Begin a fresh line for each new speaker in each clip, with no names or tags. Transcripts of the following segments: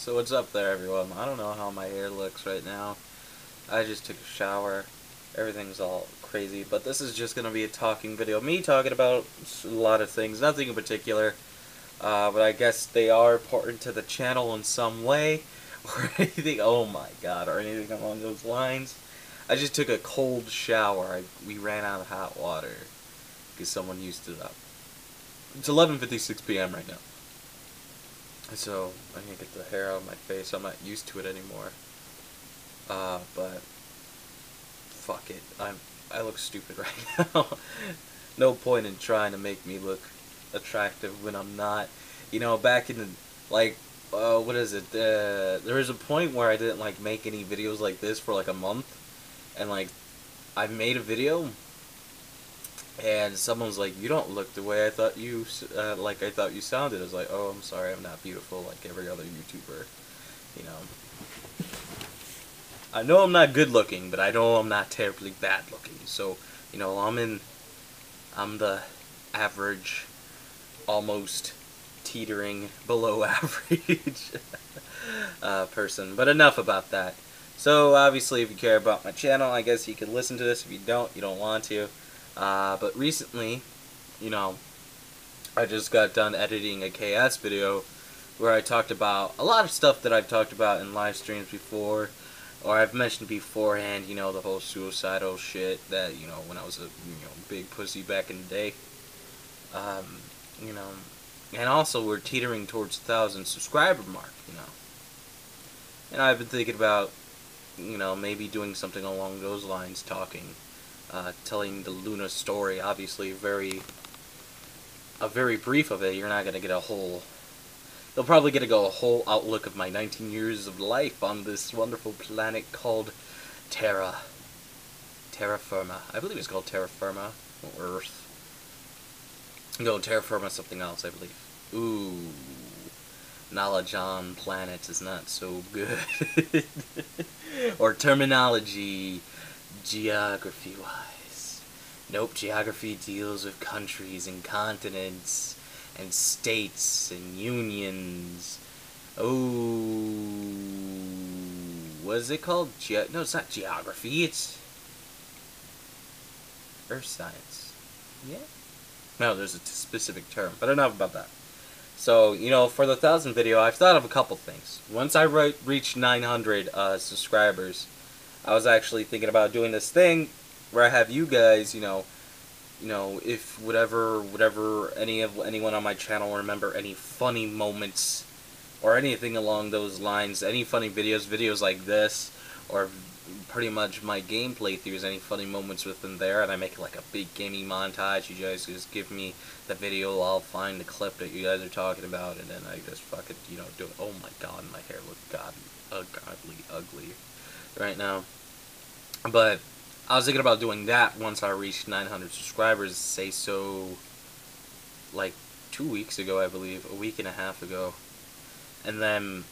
So what's up there, everyone? I don't know how my hair looks right now. I just took a shower. Everything's all crazy, but this is just going to be a talking video. Me talking about a lot of things, nothing in particular. But I guess they are important to the channel in some way. Or anything, oh my god, or anything along those lines. I just took a cold shower. We ran out of hot water. Because someone used it up. It's 11:56 p.m. right now. So, I need to get the hair out of my face. I'm not used to it anymore. But fuck it. I look stupid right now. No point in trying to make me look attractive when I'm not. You know, back in the, like, what is it? There was a point where I didn't, like, make any videos like this for, like, a month. And, like, I made a video, and someone's like, you don't look the way I thought you, I thought you sounded. I was like, oh, I'm sorry, I'm not beautiful like every other YouTuber, you know. I know I'm not good looking, but I know I'm not terribly bad looking. So, you know, I'm the average, almost teetering below average person. But enough about that. So, obviously, if you care about my channel, I guess you can listen to this. If you don't want to. But recently, you know, I just got done editing a KS video where I talked about a lot of stuff that I've talked about in live streams before, or I've mentioned beforehand, you know, the whole suicidal shit that, you know, when I was a, big pussy back in the day. You know, and also we're teetering towards 1,000 subscriber mark, you know. And I've been thinking about, you know, maybe doing something along those lines, telling the Luna story. Obviously, a very brief of it. You're not gonna get a whole. You'll probably get a whole outlook of my 19 years of life on this wonderful planet called Terra Firma. I believe it's called Terra Firma, or Earth. No, Terra Firma is something else, I believe. Ooh, knowledge on planets is not so good. Or terminology. Geography-wise. Nope, geography deals with countries and continents and states and unions. Oh, what is it called? No, it's not geography, it's earth science. Yeah? No, there's a specific term, but enough about that. So, you know, for the 1,000 video, I've thought of a couple things. Once I reach 900 subscribers, I was actually thinking about doing this thing where I have you guys, you know, if anyone on my channel remember any funny moments or anything along those lines, any funny videos like this, or pretty much my gameplay throughs, any funny moments within there, and I make like a big gaming montage. You guys just give me the video, I'll find the clip that you guys are talking about, and then I just fucking, you know, do it. Oh my god, my hair looks godly ugly right now. But I was thinking about doing that once I reached 900 subscribers, say so, like 2 weeks ago, I believe, a week and a half ago. And then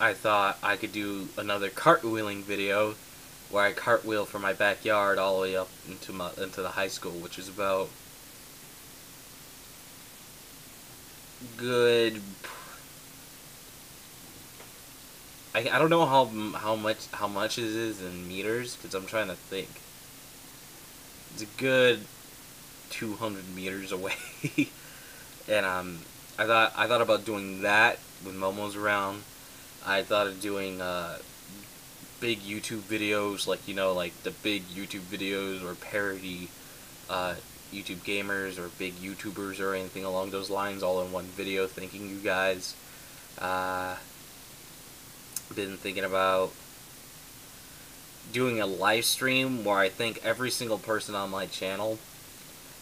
I thought I could do another cartwheeling video where I cartwheel from my backyard all the way up into the high school, which is about good. I don't know how much it is in meters, because I'm trying to think. It's a good 200 meters away. And I thought about doing that when Momo's around. I thought of doing big YouTube videos, like, you know, like the big YouTube videos or parody YouTube gamers or big YouTubers or anything along those lines, all in one video. Thanking you guys. Been thinking about doing a live stream where I thank every single person on my channel.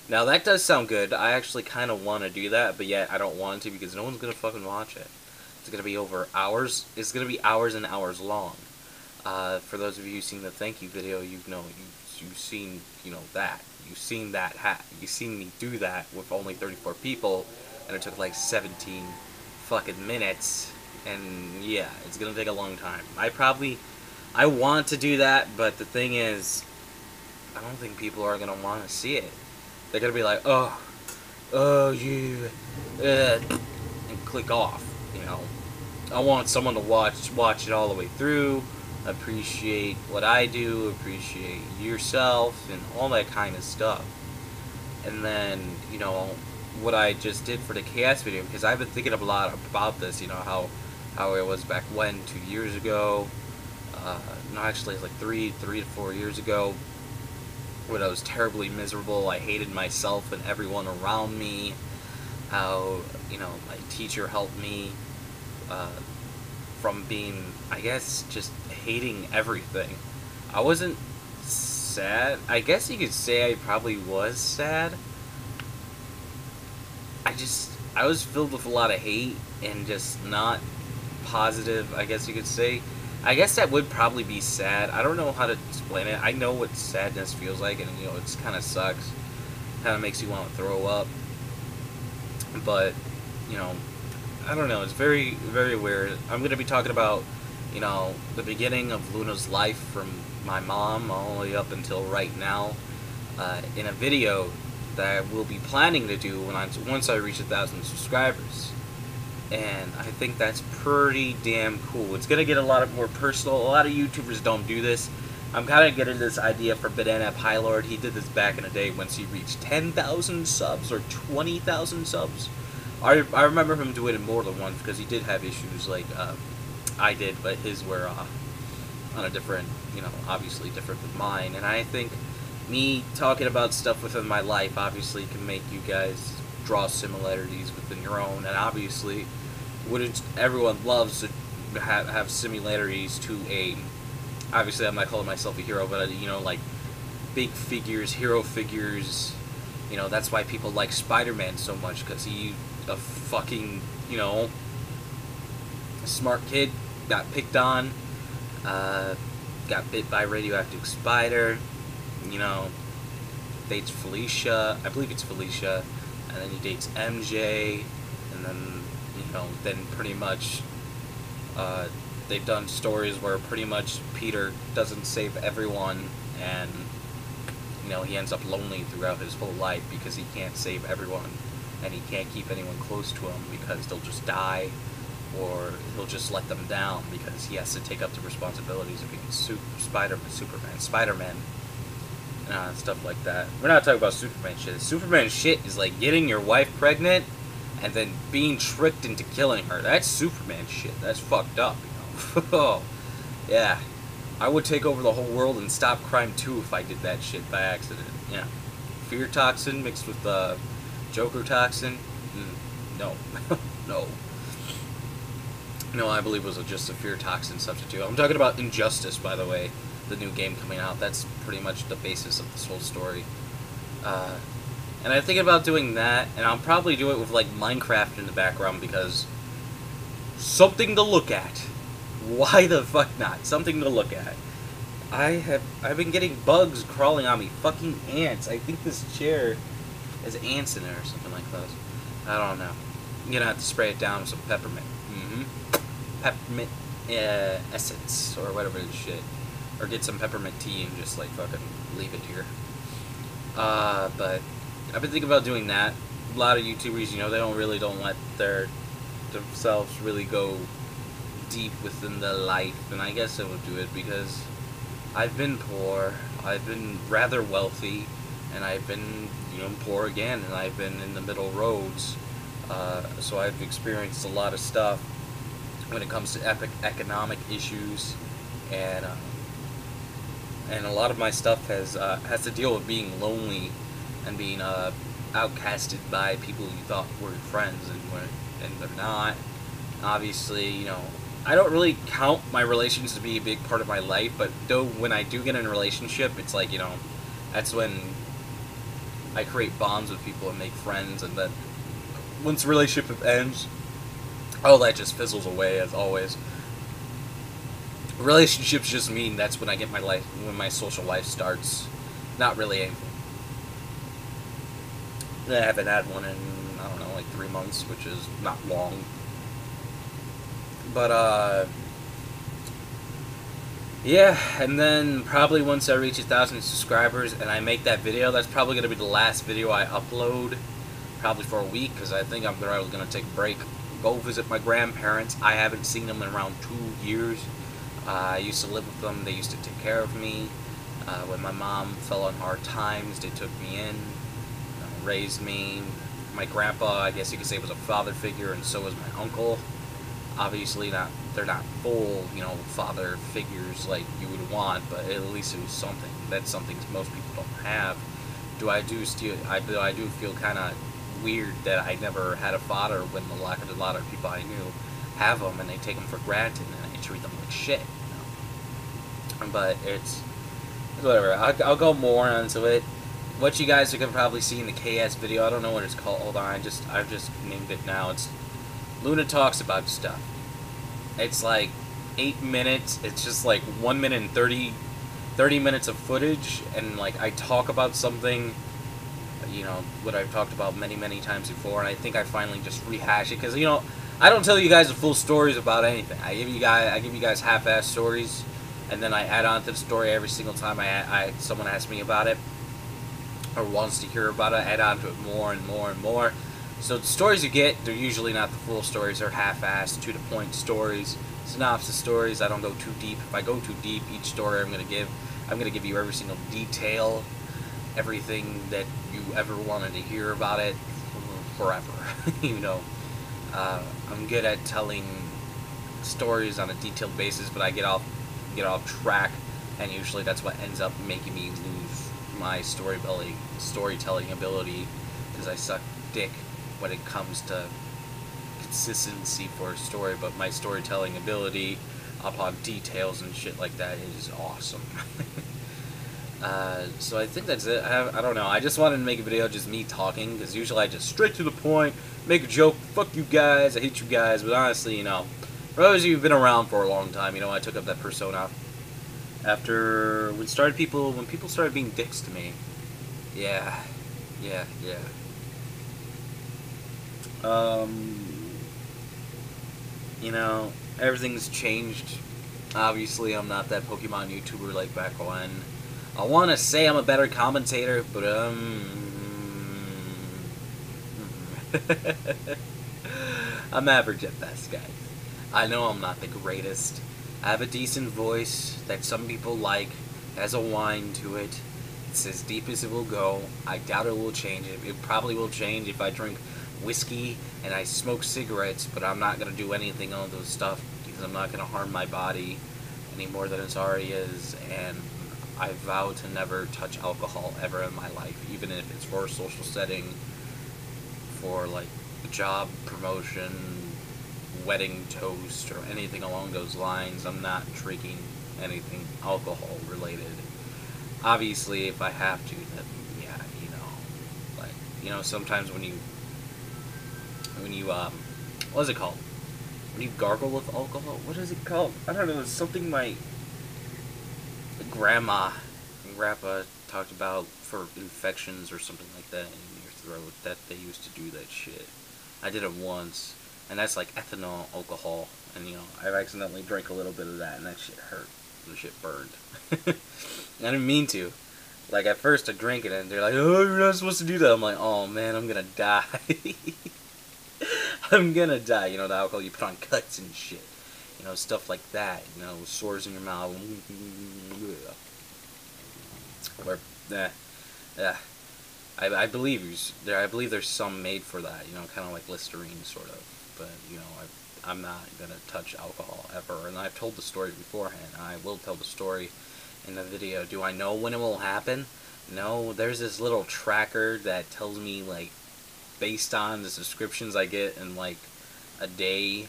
Now that does sound good. I actually kind of want to do that, but yet I don't want to because no one's gonna fucking watch it. It's gonna be over hours. It's gonna be hours and hours long. For those of you who've seen the thank you video, you've seen, you know, that. You've seen that you've seen me do that with only 34 people, and it took like 17 fucking minutes. And yeah, it's gonna take a long time. I want to do that, but the thing is, I don't think people are gonna want to see it. They're gonna be like, oh, you, and click off, you know. I want someone to watch it all the way through, appreciate what I do, appreciate yourself, and all that kind of stuff. And then, you know, what I just did for the KS video, because I've been thinking a lot about this, you know, how it was back when, 2 years ago, no, actually it's like three to 4 years ago, when I was terribly miserable. I hated myself and everyone around me. How, you know, my teacher helped me from being, I guess, just hating everything. I wasn't sad. I guess you could say I probably was sad. I was filled with a lot of hate and just not positive, I guess you could say. I guess that would probably be sad. I don't know how to explain it. I know what sadness feels like, and, you know, it kind of sucks. Kind of makes you want to throw up. But, you know, I don't know. It's very, very weird. I'm going to be talking about, you know, the beginning of Luna's life from my mom all the way up until right now in a video that I will be planning to do once I reach 1,000 subscribers. And I think that's pretty damn cool. It's going to get a lot more personal. A lot of YouTubers don't do this. I'm kind of getting this idea for Banana Pylord. He did this back in the day once he reached 10,000 subs or 20,000 subs. I remember him doing it more than once because he did have issues like I did, but his were on a different, you know, obviously different than mine. And I think me talking about stuff within my life obviously can make you guys draw similarities within your own, and obviously wouldn't everyone loves to have similarities to a, obviously I'm not calling myself a hero, but you know, like big figures, hero figures. You know, that's why people like Spider-Man so much, because he's a fucking, you know, smart kid, got picked on, got bit by a radioactive spider, you know, dates Felicia, I believe it's Felicia, and then he dates MJ, and then, you know, then pretty much, they've done stories where pretty much Peter doesn't save everyone, and, you know, he ends up lonely throughout his whole life because he can't save everyone, and he can't keep anyone close to him because they'll just die, or he'll just let them down because he has to take up the responsibilities of being Spider-Man, stuff like that. We're not talking about Superman shit. Superman shit is like getting your wife pregnant and then being tricked into killing her. That's Superman shit. That's fucked up, you know. Yeah. I would take over the whole world and stop crime too if I did that shit by accident. Yeah. Fear toxin mixed with Joker toxin. No. No. No, I believe it was just a fear toxin substitute. I'm talking about Injustice, by the way. The new game coming out. That's pretty much the basis of this whole story. And I'm thinking about doing that, and I'll probably do it with like Minecraft in the background because something to look at. Why the fuck not? Something to look at. I've been getting bugs crawling on me. Fucking ants. I think this chair has ants in it or something like those. I don't know. I'm gonna have to spray it down with some peppermint. Peppermint essence or whatever this shit. Or get some peppermint tea and just like fucking leave it here. But I've been thinking about doing that. A lot of YouTubers, you know, they don't let themselves really go deep within their life, and I guess I would do it because I've been poor, I've been rather wealthy, and I've been, you know, poor again, and I've been in the middle roads. So I've experienced a lot of stuff when it comes to economic issues, and a lot of my stuff has to deal with being lonely and being outcasted by people you thought were your friends and they're not. Obviously, you know, I don't really count my relations to be a big part of my life, but though when I do get in a relationship, it's like, you know, that's when I create bonds with people and make friends, and then once the relationship ends, all that just fizzles away as always. Relationships just mean that's when I get when my social life starts. Not really anything. I haven't had one in, I don't know, like 3 months, which is not long. But, yeah, and then probably once I reach 1,000 subscribers and I make that video, that's probably going to be the last video I upload, probably for a week, because I think I'm going to take a break go visit my grandparents. I haven't seen them in around 2 years. I used to live with them. They used to take care of me. When my mom fell on hard times, they took me in, raised me. My grandpa, I guess you could say, was a father figure, and so was my uncle. Obviously, they're not full, father figures like you would want, but at least it was something. That's something most people don't have. I do feel kind of weird that I never had a father when a lot of people I knew have them, and they take them for granted, and I treat them like shit. But it's whatever. I'll go more into it. What you guys are gonna probably see in the KS video, I don't know what it's called. Hold on, I've just named it now. It's Luna Talks About Stuff. It's like 8 minutes. It's just like 1 minute and 30 minutes of footage, and like I talk about something, what I've talked about many times before, and I think I finally just rehash it, because I don't tell you guys the full stories about anything. I give you guys half-ass stories, and then I add on to the story every single time someone asks me about it or wants to hear about it. I add on to it more and more and more. So the stories you get, they're usually not the full stories. They're half-assed, to-the-point stories, synopsis stories. I don't go too deep. If I go too deep, each story I'm gonna give you every single detail, everything that you ever wanted to hear about it, forever. I'm good at telling stories on a detailed basis, but I get off track, and usually that's what ends up making me lose my storytelling ability, because I suck dick when it comes to consistency for a story, but my storytelling ability upon details and shit like that is awesome. So I think that's it. I don't know. I just wanted to make a video just me talking, because usually I just straight to the point, make a joke, fuck you guys, I hate you guys, but honestly, for those of you who've been around for a long time, I took up that persona after when people started being dicks to me. Yeah. Everything's changed. Obviously, I'm not that Pokemon YouTuber like back when. I want to say I'm a better commentator, but I'm average at best, guys. I know I'm not the greatest. I have a decent voice that some people like. It has a whine to it. It's as deep as it will go. I doubt it will change. It probably will change if I drink whiskey and I smoke cigarettes, but I'm not going to do anything on those stuff, because I'm not going to harm my body any more than it already is, and I vow to never touch alcohol ever in my life, even if it's for a social setting, for like a job promotion, wedding toast, or anything along those lines. I'm not drinking anything alcohol related. Obviously, if I have to, then yeah, sometimes when you what is it called? When you gargle with alcohol, what is it called? I don't know. It's something my grandma and grandpa talked about for infections or something like that in your throat, that they used to do that shit. I did it once, and that's like ethanol alcohol, and I accidentally drank a little bit of that, and that shit hurt. The shit burned. I didn't mean to. Like, at first I drank it, and they're like, oh, you're not supposed to do that. I'm like, oh man, I'm gonna die. I'm gonna die. The alcohol you put on cuts and shit. Stuff like that. Sores in your mouth. Or, I believe there's some made for that. Kind of like Listerine, sort of. But I'm not gonna touch alcohol ever. And I've told the story beforehand. I will tell the story in the video. Do I know when it will happen? No. There's this little tracker that tells me, like, based on the subscriptions I get in like a day,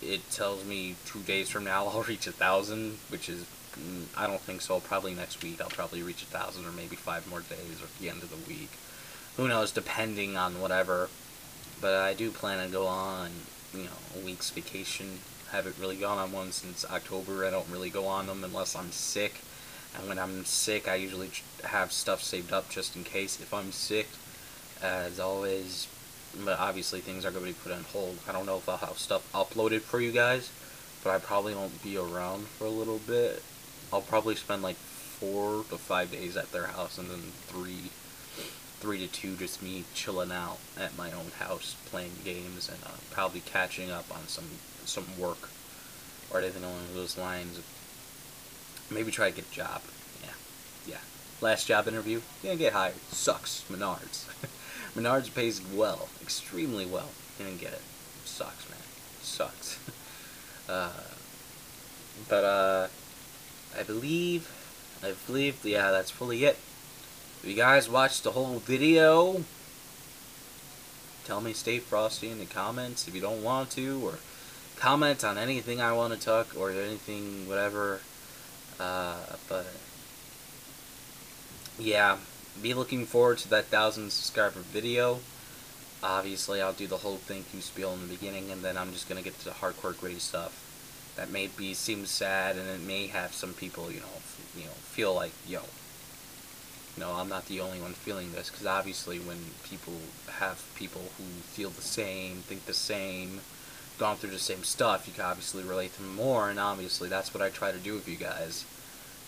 it tells me 2 days from now I'll reach 1,000, which is, I don't think so. Probably next week I'll probably reach 1,000, or maybe 5 more days, or at the end of the week. Who knows, depending on whatever. But I do plan to go on, a week's vacation. Haven't really gone on one since October. I don't really go on them unless I'm sick. And when I'm sick, I usually have stuff saved up just in case if I'm sick. As always, but obviously things are going to be put on hold. I don't know if I'll have stuff uploaded for you guys, but I probably won't be around for a little bit. I'll probably spend like 4 to 5 days at their house, and then 3 3 to 2, just me chilling out at my own house playing games and probably catching up on some work or anything along those lines. Maybe try to get a job. Yeah. Last job interview, didn't get hired. Sucks. Menards. Menards pays well, extremely well. Didn't get it. Sucks, man. Sucks. But I believe, yeah, that's fully it. If you guys watched the whole video, tell me stay frosty in the comments if you don't want to, or comment on anything I want to talk, or anything, whatever. But yeah, be looking forward to that 1,000 subscriber video. Obviously, I'll do the whole thank you spiel in the beginning, and then I'm just gonna get to the hardcore gritty stuff. That may seem sad, and it may have some people, feel like, I'm not the only one feeling this, because obviously when people who feel the same, think the same, gone through the same stuff, you can obviously relate to them more, and obviously that's what I try to do with you guys.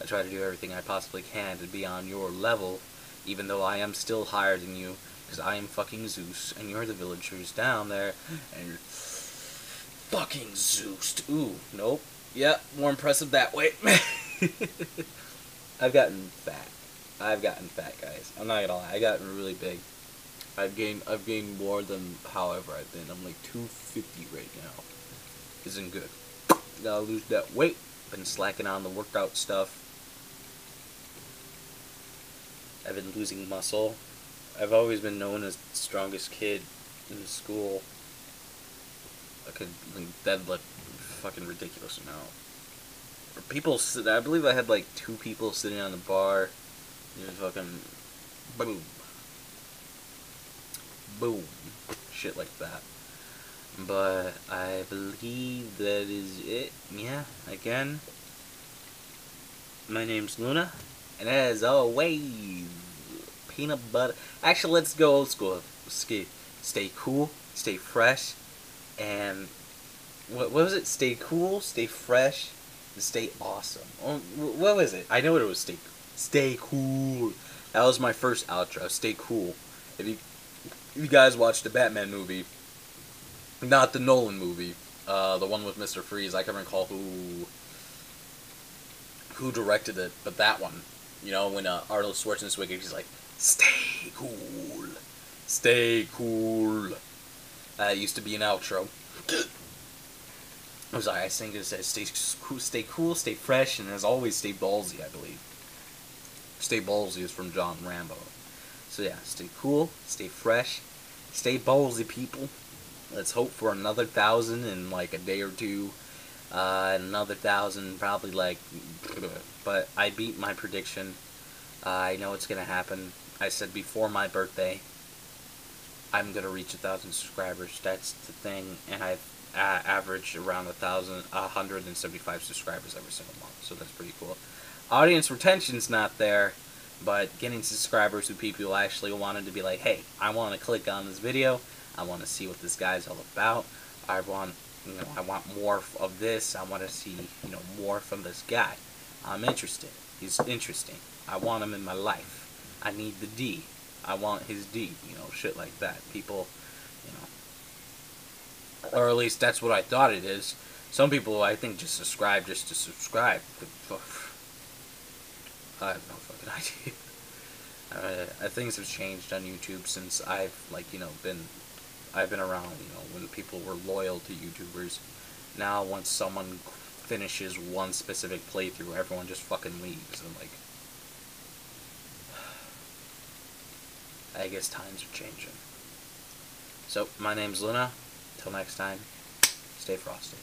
I try to do everything I possibly can to be on your level, even though I am still higher than you, because I am fucking Zeus, and you're the villagers down there, and you're fucking Zeus. Ooh, nope. Yeah, more impressive that way. I've gotten fat. Guys. I'm not gonna lie. I've gotten really big. I've gained more than however I've been. I'm like 250 right now. Isn't good. Gotta lose that weight. Been slacking on the workout stuff. I've been losing muscle. I've always been known as the strongest kid in school. I could deadlift fucking ridiculous amount. I believe I had like 2 people sitting on the bar. Just fucking boom. Boom. Shit like that. But I believe that is it. Yeah, again. My name's Luna. And as always, peanut butter. Actually, let's go old school. Stay cool, stay fresh, and what was it? Stay cool, stay fresh, and stay awesome. What was it? I know what it was. Stay cool. That was my first outro. Stay cool. If you guys watched the Batman movie, not the Nolan movie, the one with Mr. Freeze, I can't recall who directed it, but that one. You know, when Arnold Schwarzenegger, he's like, stay cool. Stay cool. It used to be an outro. I'm sorry, I think it says stay cool, stay fresh, and as always, stay ballsy, I believe. Stay ballsy is from John Rambo. So yeah, stay cool, stay fresh, stay ballsy, people. Let's hope for another 1,000 in like a day or two. Another 1,000 probably like, but I beat my prediction. I know it's gonna happen. I said before my birthday I'm gonna reach 1,000 subscribers. That's the thing, and I've averaged around 175 subscribers every single month, so that's pretty cool. Audience retention's not there, but getting subscribers who people actually wanted to be like, hey, I want to click on this video, I want to see what this guy's all about, I want more of this, I want to see, more from this guy. I'm interested. He's interesting. I want him in my life. I need the D. I want his D, shit like that. People, or at least that's what I thought it is. Some people, I think, just subscribe just to subscribe. I have no fucking idea. Things have changed on YouTube since I've, been around, when people were loyal to YouTubers. Now, once someone finishes one specific playthrough, everyone just fucking leaves. And, I guess times are changing. So, my name's Luna. Till next time, stay frosty.